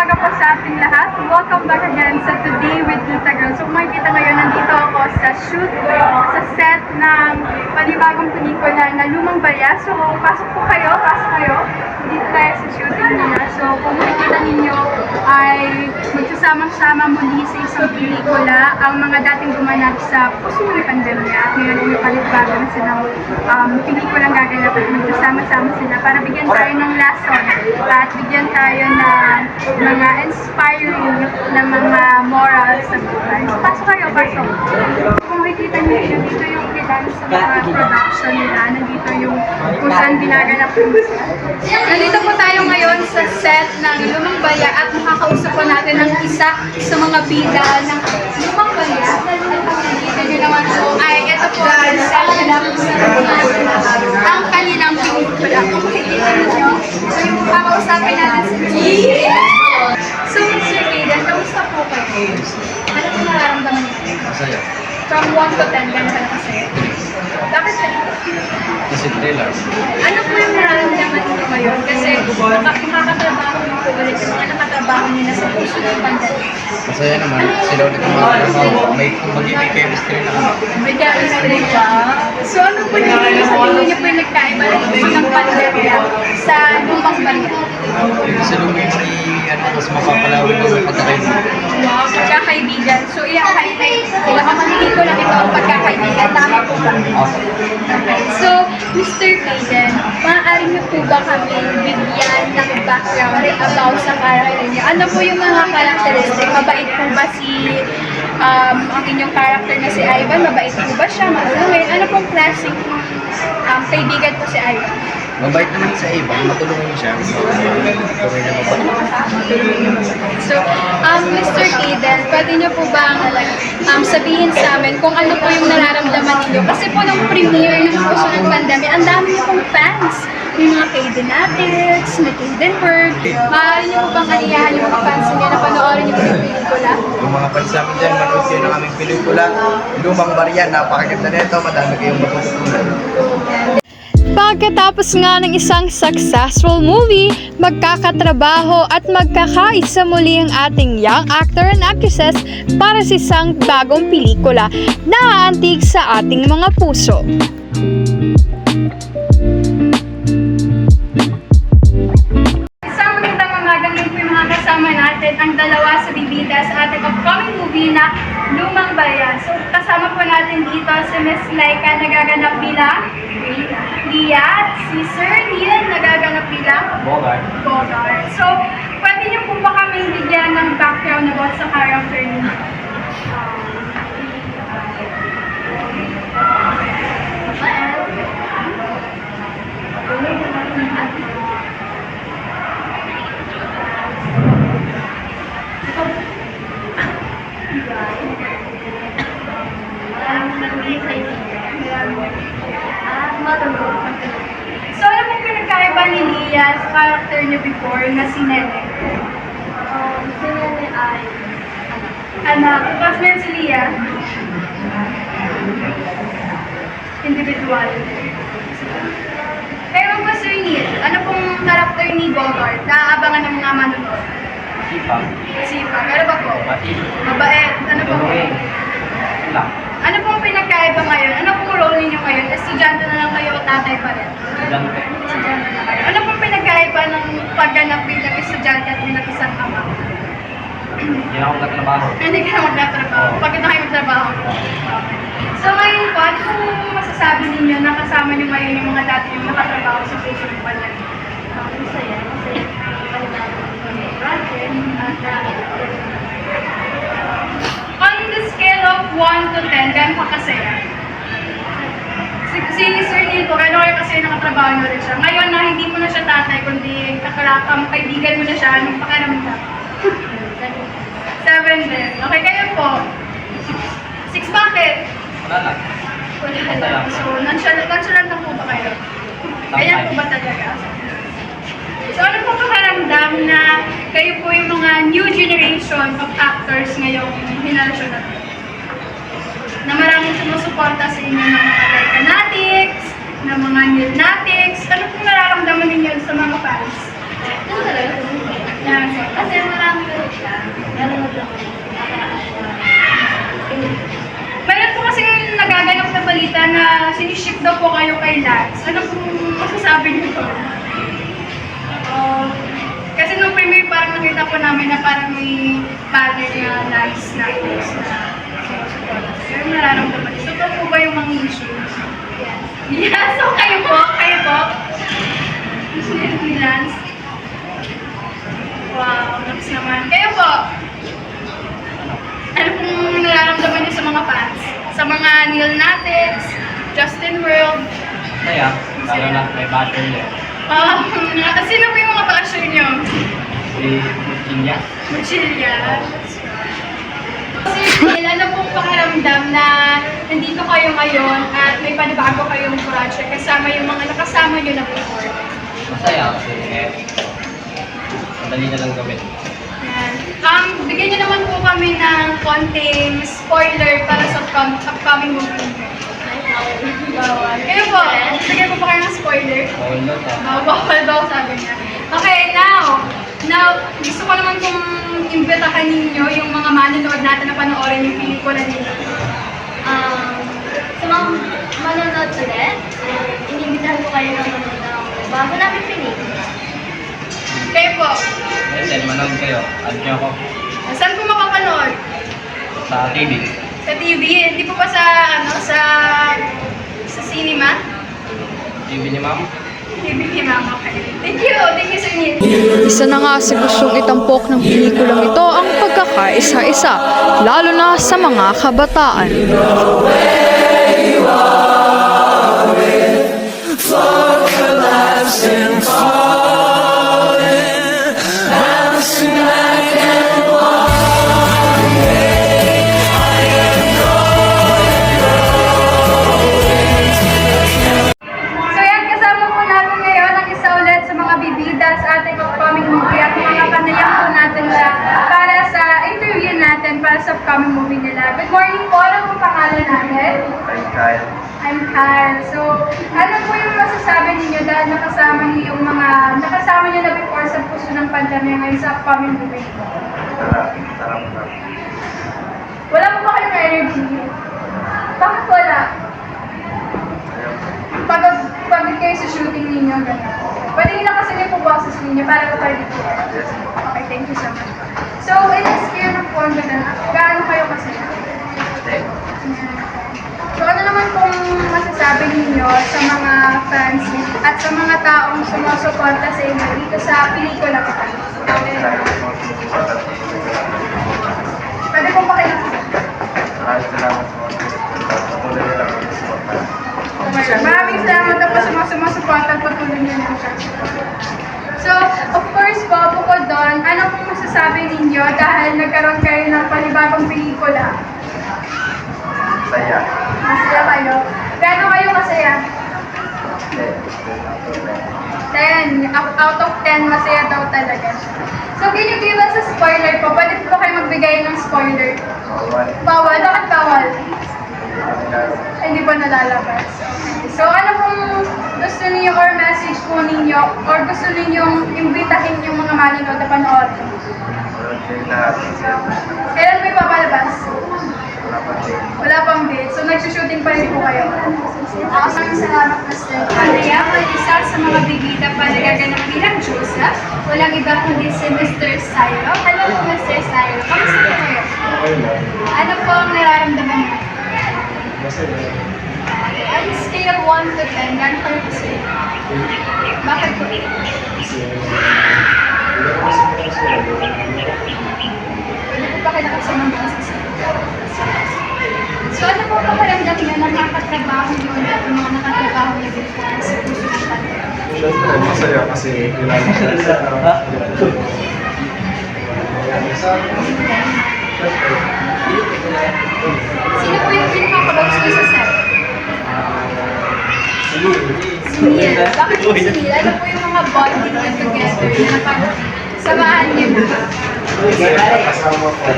umaga po sa ating lahat. Welcome back again sa Today with Tita Girl. So kung makikita ngayon, nandito ako sa shoot, sa set ng panibagong pelikula na Lumang Barya. So pasok kayo. Dito tayo sa shooting nila. So kung makikita ninyo ay magsasama-sama muli sa isang pelikula ang mga dating gumanap sa puso ng pandemya. At ngayon ay palit-bago na silang pelikulang gaganap at magsasama-sama sila para bigyan tayo ng lesson at bigyan tayo ng mga inspiring na mga morals sa buhay. So, pasok kayo. Kung makikita niyo dito yung ilan sa mga production nila, nandito yung kung saan ginaganap yung sila. Nandito po tayo ngayon sa set ng Lumang Barya at makakausap po natin ang isa sa mga bida ng Lumang Barya. Nakikita niyo naman po ay ito po ang set nila ang kanilang pelikula. Kung makikita niyo, so yung kakausapin natin si Mr. So, Mr. Kaden, kamusta po kayo? Ano po nararamdaman niyo? Masaya. From 1 to 10, gano'n ka na kasi? Bakit ganito? Kasi thriller. Ano po yung nararamdaman niyo ngayon? Kasi makakatrabaho niyo po ulit yung mga nakatrabaho niyo na sa puso ng pandemya. Masaya naman. Sila ulit ang mga trabaho. May chemistry na kami. May chemistry ba? So ano po yung sabihin niyo po yung nagkaiba ng pandemya sa Lumang Barya? Dito sa Lumang mas mapapalawin ng pagkakaibigan. Wow, pagkakaibigan. So i-highlight ang pelikula ito ang pagkakaibigan. Tama po ba? Okay. So, Mr. Kaden, maaari niyo po ba kami bigyan ng background about sa character niyo? Ano po yung mga characteristic? Mabait po ba ang inyong character na si Ivan? Mabait po ba siya? Matulungin? Ano pong klaseng kaibigan po si Ivan? Mabait naman sa iba. Matulungin siya. Okay na mabait. So, Mr. Kaden, pwede niyo po ba sabihin sa amin kung ano po yung nararamdaman niyo? Kasi po nung premiere ng Puso ng Pandemya, ang dami niyo pong fans. May mga Kaidenatics, may Kaidenberg. Maaari niyo po bang kaniyahan yung mga fans niyo na panoorin niyo po yung pelikula? Yung mga fans namin dyan, manood kayo ng aming pelikula. Lumang Barya. Napakaganda nito. Madami kayong matutunan. Pagkatapos nga ng isang successful movie, magkakatrabaho at magkakaisa muli ang ating young actor and actresses para sa isang bagong pelikula na aantig sa ating mga puso. Isang magandang umaga din po yung mga kasama natin, ang dalawa sa bibida sa ating upcoming movie na Lumang Barya. So kasama po natin dito si Miss Laika nagaganap bilang Lia at si Sir Neil nagaganap bilang Bogart. So, pwede niyo po ba kaming bigyan ng background about sa character niyo? So, ano pong pinagkaiba ni Lia sa character niyo before na si Nene? Si Nene ay Anak, tapos meron si Lia? Individual. Pero po Sir Neil, ano pong character ni Bogart? Naaabangan ng mga manonood? Sipag. Ano ba po? Mabait. Ano po? Ano pong pinagkaiba ngayon? Ano pong role ninyo ngayon? Estudyante na lang kayo o tatay pa rin? Estudyante na kayo. Ano pong pinagkaiba ng pagganap bilang estudyante at bilang isang ama? Hindi na ako nagtrabaho. Hindi ka na magtatrabaho. Pagod na kayo magtrabaho. Okay. So ngayon po, ano pong masasabi ninyo na kasama nyo ngayon yung mga dati yung nakatrabaho sa Puso ng Pandemya? masaya. Kasi project at On the scale of 1 to 10, gano'n ka kasaya? Si Sir Neil po, gano'n kayo kasi nakatrabaho nyo rin siya. Ngayon na hindi mo na siya tatay, kundi kaibigan mo na siya, anong pakiramdam? 7 din. Okay, kayo po? 6 bakit? Wala lang. Wala lang. So, nonchalant lang po ba kayo? Ganyan po ba talaga? So, ano po pakiramdam na kayo po yung mga new generation of actors ngayong henerasyon natin? Na maraming sumusuporta sa inyo ng mga Laikanatics, ng mga Nilnatics. Ano po nararamdaman ninyo sa mga fans? ano talaga? Kasi marami ulit siya. Nanonood lang ako. Mayroon po kasi nagaganap na balita na siniship daw po kayo kay Lance. Ano pong masasabi niyo po? Kasi nung premiere parang nakita po namin na parang may banner na Lance na post na pero nararamdaman niyo. Totoo po ba yung mga issue? Yes, so kayo po? Kayo po? Gusto niyo ni Lance? Wow, naps naman. Kayo po? Ano pong nararamdaman niyo sa mga fans? Sa mga Neil Natix, Justin World? Kaya, lalo na may basher niya. Sino po yung mga basher niyo? Si Virginia. Mochilya. Kasi ano pong pakiramdam na nandito kayo ngayon at may panibago kayong project kasama yung mga nakasama niyo na before? Masaya kasi madali na lang gawin. Yan. Bigyan niyo naman po kami ng konting spoiler para sa upcoming movie. Bawal. Kayo po, bigyan po ba kayo ng spoiler? Bawal na ta. Bawal daw sabi niya. Okay, now, gusto ko naman kung imbitahan ninyo yung mga manonood natin na panoorin yung pelikula nila. Sa mga manonood ulit, inimbitahan ko kayo ng manonood ng bago namin pinig. Kayo po, Then, manood kayo. Add niyo ako saan po makapanood? sa TV. Sa TV, hindi po pa sa, sa cinema? TV ni Ma'am. TV ni Mama. Thank you, Sir Neil. Isa na nga sa gustong itampok ng pelikulang ito ang pagkakaisa-isa, lalo na sa mga kabataan. So yan, kasama po natin ngayon ang isa ulit sa mga bibida sa ating upcoming movie at mga panayang po natin siya para sa interview natin para sa upcoming movie nila. Good morning po, ano pong pangalan natin? Ay, Kyle. I'm Kyle. So, ano po yung masasabi ninyo dahil nakasama niyo na before sa puso ng pandemya ngayon sa upcoming movie? Sarap na. Wala po ba kayong energy? Bakit wala? Pagod kayo sa shooting ninyo, gano'n. Pwede nyo kasi niyo po boses ninyo para kayo dito. Okay, thank you so much. So, in this year ng po, gaano kayo kasaya? So, ano naman pong masasabi ninyo sa mga fans at sa mga taong sumusuporta sa inyo dito sa pelikula ko? Pwede po pakilala. Maraming salamat po sa mga sumusuporta at patuloy niyo ng So, of course po, bukod doon, ano pong masasabi ninyo dahil nagkaroon kayo ng panibagong pelikula? Saya. Masaya kayo. Gano'n kayo masaya? 10. Out of 10, masaya daw talaga. So, can you give us a spoiler po? Pwede po kayo magbigay ng spoiler? Bawal? Bakit bawal? Hindi po nalalabas. So, ano pong gusto niyo or message po ninyo or gusto ninyong imbitahin yung mga manonood na panoorin? Kailan po ipapalabas? Wala pang date. So, nagsushooting pa rin po kayo. Maraming salamat, Mr. Panaya. Isa sa mga bibida pa nagaganap bilang Joseph. Walang iba kundi si Mr. Syro. Hello po, Mr. Syro. Kamusta po kayo? Ano po ang nararamdaman mo? On a scale of 1 to 10, gano'n kayo kasi? Bakit po? Pwede po ba kayo nakasama mga sasabi? So ano po pakiramdam niyo na nakakatrabaho niyo at yung mga nakatrabaho niyo dito sa puso ng pandemya? Siyempre, masaya kasi kilala siya. Sino po yung pinakakabags niyo sa set? Si Neil. Bakit po si Neil? Ano po yung mga bonding niyo together na napag-samahan niyo na? Kasama ko.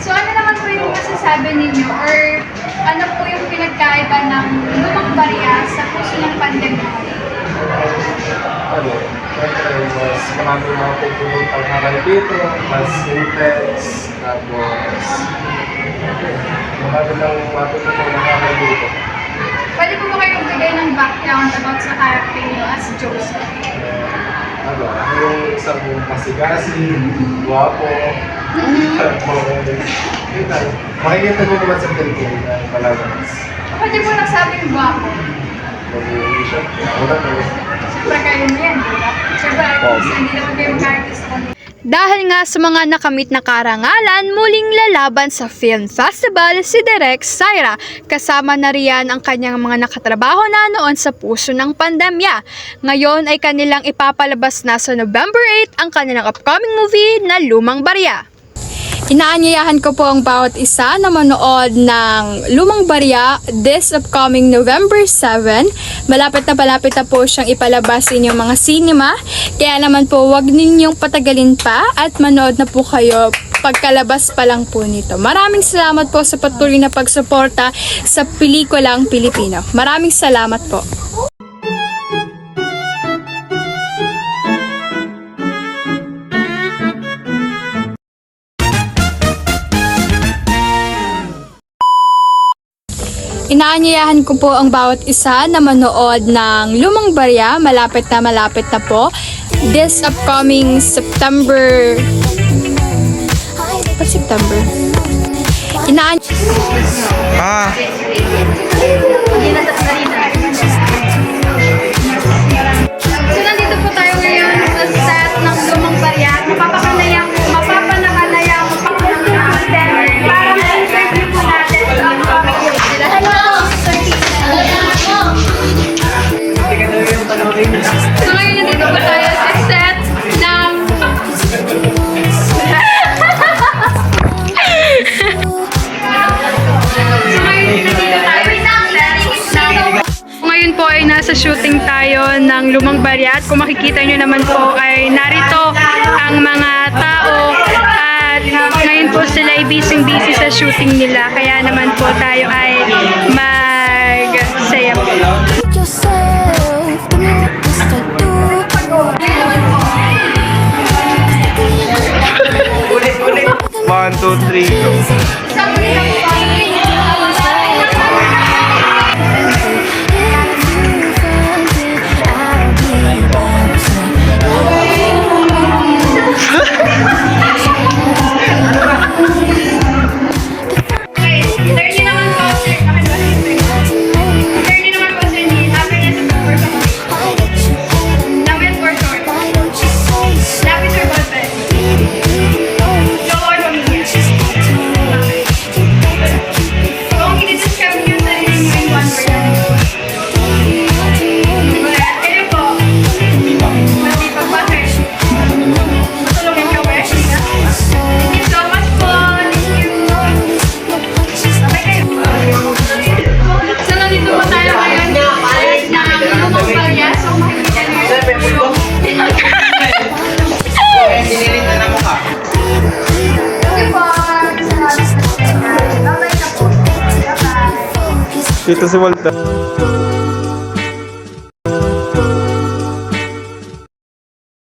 So ano naman po yung masasabi ninyo or ano po yung pinagkaiba ng lumang barya sa puso ng pandemya? ano, syempre, mas marami mga pupunong haral dito, mas intense, tapos, marami lang matutunan ng haral dito. Pwede po ba kayong bigay ng background about sa character niyo as Joseph? Ano, yung isang masigasi, guwapo, tapos, yun lang. Makikita mo naman sa film na palabas. Pwede po nagsabing gwapo. Mag-i siya, una na. Siyempre kayo na yan, di ba? Siyempre, hindi naman kayo mag-artist ko. Dahil nga sa mga nakamit na karangalan, muling lalaban sa film festival si Direk Syra. Kasama na riyan ang kanyang mga nakatrabaho na noon sa puso ng pandemya. Ngayon ay kanilang ipapalabas na sa November 8 ang kanilang upcoming movie na Lumang Barya. Inaanyayahan ko po ang bawat isa na manood ng Lumang Barya this upcoming November 7. Malapit na po siyang ipalabas sa inyong mga cinema. Kaya naman po, wag ninyong patagalin pa at manood na po kayo pagkalabas pa lang po nito. Maraming salamat po sa patuloy na pagsuporta sa pelikulang Pilipino. Maraming salamat po. Inaanyayahan ko po ang bawat isa na manood ng Lumang Barya. Malapit na po. This upcoming September... What September? So, nandito po tayo ngayon sa set ng Lumang Barya. Mapapakanayang para ma-interview po natin sa upcoming movie nila. So, ngayon nandito po tayo sa set ng... Ngayon po ay nasa shooting tayo ng Lumang Barya at kung makikita nyo naman po ay narito ang mga tao at ngayon po sila ay busy sa shooting nila kaya naman po tayo ay mag-saya po. One, two, three, go. Dito si Walter.